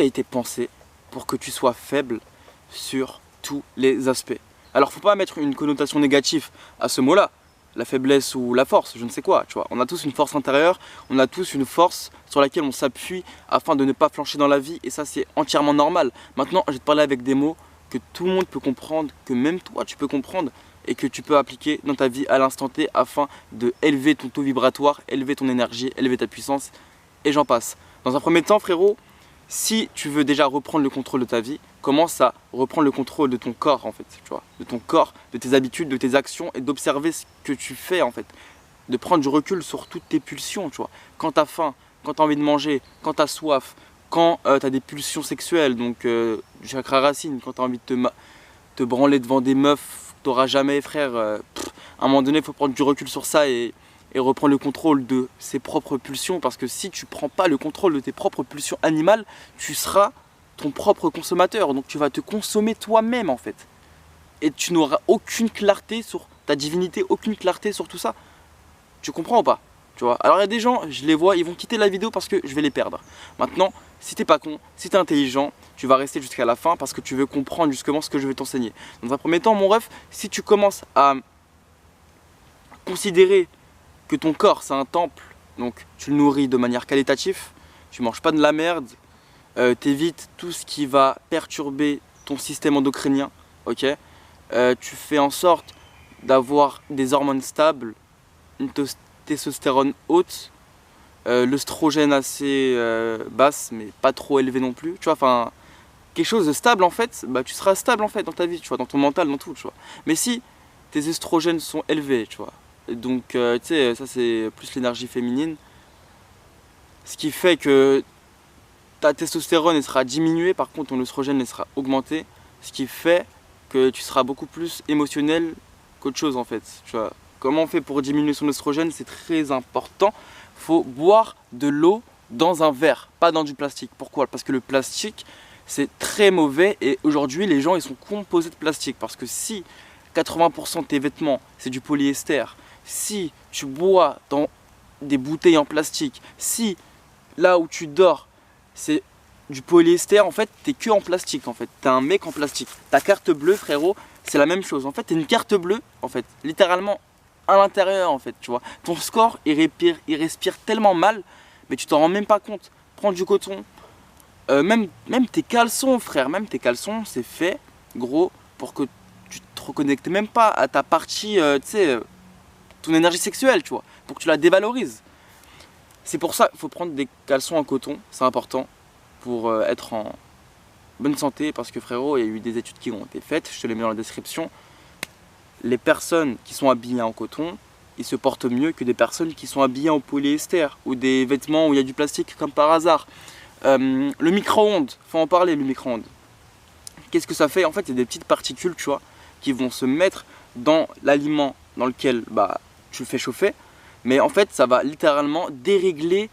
a été pensé pour que tu sois faible sur tous les aspects. Alors faut pas mettre une connotation négative à ce mot-là, la faiblesse ou la force, je ne sais quoi, tu vois. On a tous une force intérieure, on a tous une force sur laquelle on s'appuie afin de ne pas flancher dans la vie, et ça c'est entièrement normal. Maintenant je vais te parler avec des mots que tout le monde peut comprendre, que même toi tu peux comprendre et que tu peux appliquer dans ta vie à l'instant T afin de élever ton taux vibratoire, élever ton énergie, élever ta puissance et j'en passe. Dans un premier temps frérot, si tu veux déjà reprendre le contrôle de ta vie, commence à reprendre le contrôle de ton corps en fait, tu vois, de ton corps, de tes habitudes, de tes actions et d'observer ce que tu fais en fait, de prendre du recul sur toutes tes pulsions, tu vois. Quand tu as faim, quand tu as envie de manger, quand tu as soif, quand tu as des pulsions sexuelles, donc du chakra racine, quand tu as envie de te branler devant des meufs que tu n'auras jamais frère, à un moment donné il faut prendre du recul sur ça et reprendre le contrôle de ses propres pulsions, parce que si tu ne prends pas le contrôle de tes propres pulsions animales, tu seras ton propre consommateur, donc tu vas te consommer toi-même en fait. Et tu n'auras aucune clarté sur ta divinité, aucune clarté sur tout ça. Tu comprends ou pas? Tu vois. Alors il y a des gens, je les vois, ils vont quitter la vidéo parce que je vais les perdre. Maintenant, si t'es pas con, si t'es intelligent, tu vas rester jusqu'à la fin parce que tu veux comprendre justement ce que je vais t'enseigner. Dans un premier temps, mon ref, si tu commences à considérer que ton corps c'est un temple, donc tu le nourris de manière qualitative, tu manges pas de la merde, t'évites tout ce qui va perturber ton système endocrinien, ok, tu fais en sorte d'avoir des hormones stables, une testostérone haute, l'œstrogène assez basse mais pas trop élevée non plus, tu vois, enfin quelque chose de stable en fait, bah tu seras stable en fait dans ta vie, tu vois, dans ton mental, dans tout, tu vois. Mais si tes œstrogènes sont élevés, tu vois, donc tu sais, ça c'est plus l'énergie féminine, ce qui fait que ta testostérone elle sera diminuée, par contre ton œstrogène elle sera augmenté, ce qui fait que tu seras beaucoup plus émotionnel qu'autre chose en fait, tu vois. Comment on fait pour diminuer son œstrogène? C'est très important. Faut boire de l'eau dans un verre, pas dans du plastique. Pourquoi? Parce que le plastique c'est très mauvais et aujourd'hui les gens ils sont composés de plastique, parce que si 80% de tes vêtements c'est du polyester, si tu bois dans des bouteilles en plastique, si là où tu dors c'est du polyester, en fait t'es que en plastique, en fait t'es un mec en plastique. Ta carte bleue frérot c'est la même chose, en fait t'es une carte bleue en fait, littéralement à l'intérieur en fait, tu vois. Ton score il respire tellement mal mais tu t'en rends même pas compte. Prends du coton, même tes caleçons frère, même tes caleçons c'est fait gros pour que tu te reconnectes même pas à ta partie, tu sais, ton énergie sexuelle, tu vois, pour que tu la dévalorises. C'est pour ça qu'il faut prendre des caleçons en coton, c'est important pour être en bonne santé, parce que frérot, il y a eu des études qui ont été faites, je te les mets dans la description. Les personnes qui sont habillées en coton, ils se portent mieux que des personnes qui sont habillées en polyester ou des vêtements où il y a du plastique comme par hasard. Le micro-ondes, faut en parler, le micro-ondes. Qu'est-ce que ça fait? En fait, c'est des petites particules, tu vois, qui vont se mettre dans l'aliment dans lequel bah, tu le fais chauffer. Mais en fait, ça va littéralement dérégler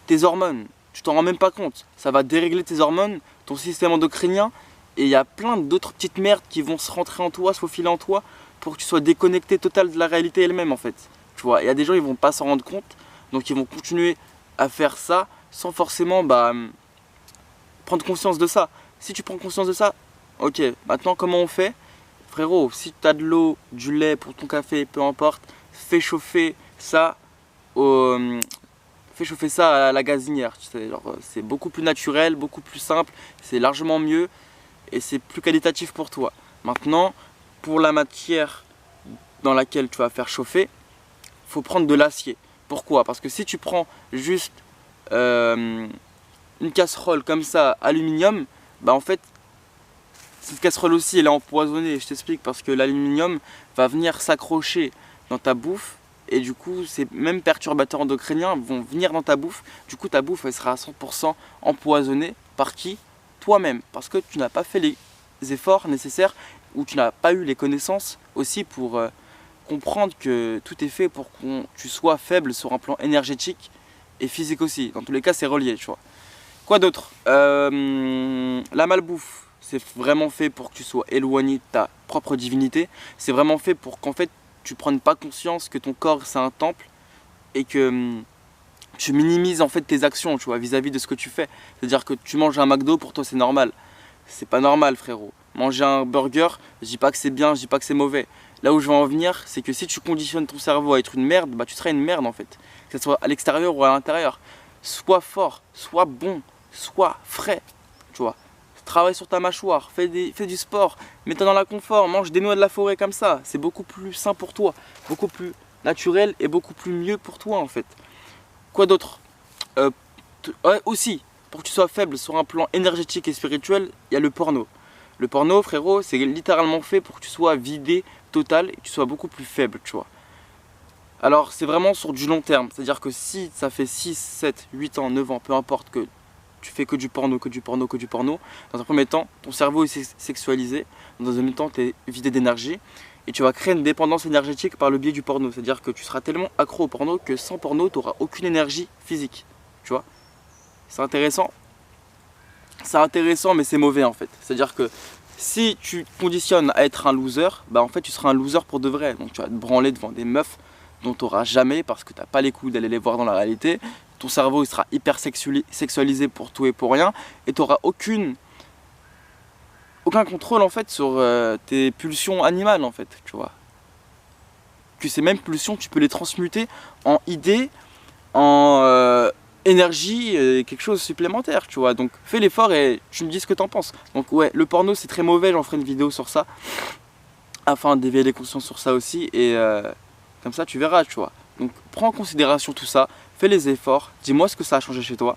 tes hormones. Tu t'en rends même pas compte. Ça va dérégler tes hormones, ton système endocrinien. Et il y a plein d'autres petites merdes qui vont se rentrer en toi, se faufiler en toi, pour que tu sois déconnecté total de la réalité elle-même, en fait. Tu vois, il y a des gens, ils vont pas s'en rendre compte. Donc, ils vont continuer à faire ça sans forcément bah, prendre conscience de ça. Si tu prends conscience de ça, ok, maintenant comment on fait? Frérot, si tu as de l'eau, du lait pour ton café, peu importe, fais chauffer ça fais chauffer ça à la gazinière. Tu sais, c'est beaucoup plus naturel, beaucoup plus simple, c'est largement mieux et c'est plus qualitatif pour toi. Maintenant, pour la matière dans laquelle tu vas faire chauffer, il faut prendre de l'acier. Pourquoi? Parce que si tu prends juste une casserole comme ça, aluminium, bah en fait, cette casserole aussi elle est empoisonnée. Je t'explique, parce que l'aluminium va venir s'accrocher dans ta bouffe et du coup ces mêmes perturbateurs endocriniens vont venir dans ta bouffe. Du coup ta bouffe elle sera à 100% empoisonnée. Par qui? Toi-même, parce que tu n'as pas fait les efforts nécessaires ou tu n'as pas eu les connaissances aussi pour comprendre que tout est fait pour que tu sois faible sur un plan énergétique et physique aussi. Dans tous les cas c'est relié, tu vois. Quoi d'autre? La malbouffe, c'est vraiment fait pour que tu sois éloigné de ta propre divinité. C'est vraiment fait pour qu'en fait tu prennes pas conscience que ton corps c'est un temple et que tu minimises en fait tes actions, tu vois, vis-à-vis de ce que tu fais. C'est-à-dire que tu manges un McDo, pour toi c'est normal. C'est pas normal, frérot. Manger un burger, je dis pas que c'est bien, je dis pas que c'est mauvais. Là où je veux en venir, c'est que si tu conditionnes ton cerveau à être une merde, bah tu seras une merde en fait. Que ce soit à l'extérieur ou à l'intérieur. Sois fort, sois bon, sois frais, tu vois. Travaille sur ta mâchoire, fais du sport, mets-toi dans la confort, mange des noix de la forêt comme ça. C'est beaucoup plus sain pour toi, beaucoup plus naturel et beaucoup plus mieux pour toi en fait. Quoi d'autre? Ouais, aussi, pour que tu sois faible sur un plan énergétique et spirituel, il y a le porno. Le porno, frérot, c'est littéralement fait pour que tu sois vidé total et que tu sois beaucoup plus faible, tu vois. Alors, c'est vraiment sur du long terme. C'est-à-dire que si ça fait 6, 7, 8 ans, 9 ans, peu importe, que tu fais que du porno, que du porno, que du porno, dans un premier temps, ton cerveau est sexualisé. Dans un deuxième temps, tu es vidé d'énergie. Et tu vas créer une dépendance énergétique par le biais du porno. C'est-à-dire que tu seras tellement accro au porno que sans porno, tu n'auras aucune énergie physique. Tu vois? C'est intéressant. C'est intéressant, mais c'est mauvais en fait. C'est-à-dire que si tu te conditionnes à être un loser, bah en fait tu seras un loser pour de vrai. Donc tu vas te branler devant des meufs dont tu n'auras jamais parce que tu n'as pas les couilles d'aller les voir dans la réalité. Ton cerveau il sera hyper sexualisé pour tout et pour rien. Et tu n'auras aucun contrôle en fait sur tes pulsions animales en fait, tu vois. Que ces mêmes pulsions, tu peux les transmuter en idées, en énergie et quelque chose de supplémentaire, tu vois. Donc fais l'effort et tu me dis ce que t'en penses. Donc ouais, le porno c'est très mauvais, j'en ferai une vidéo sur ça afin d'éveiller les consciences sur ça aussi et comme ça tu verras, tu vois. Donc prends en considération tout ça, fais les efforts, dis-moi ce que ça a changé chez toi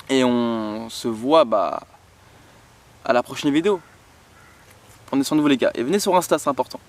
et on se voit à la prochaine vidéo. Prenez soin de vous les gars et venez sur Insta, c'est important.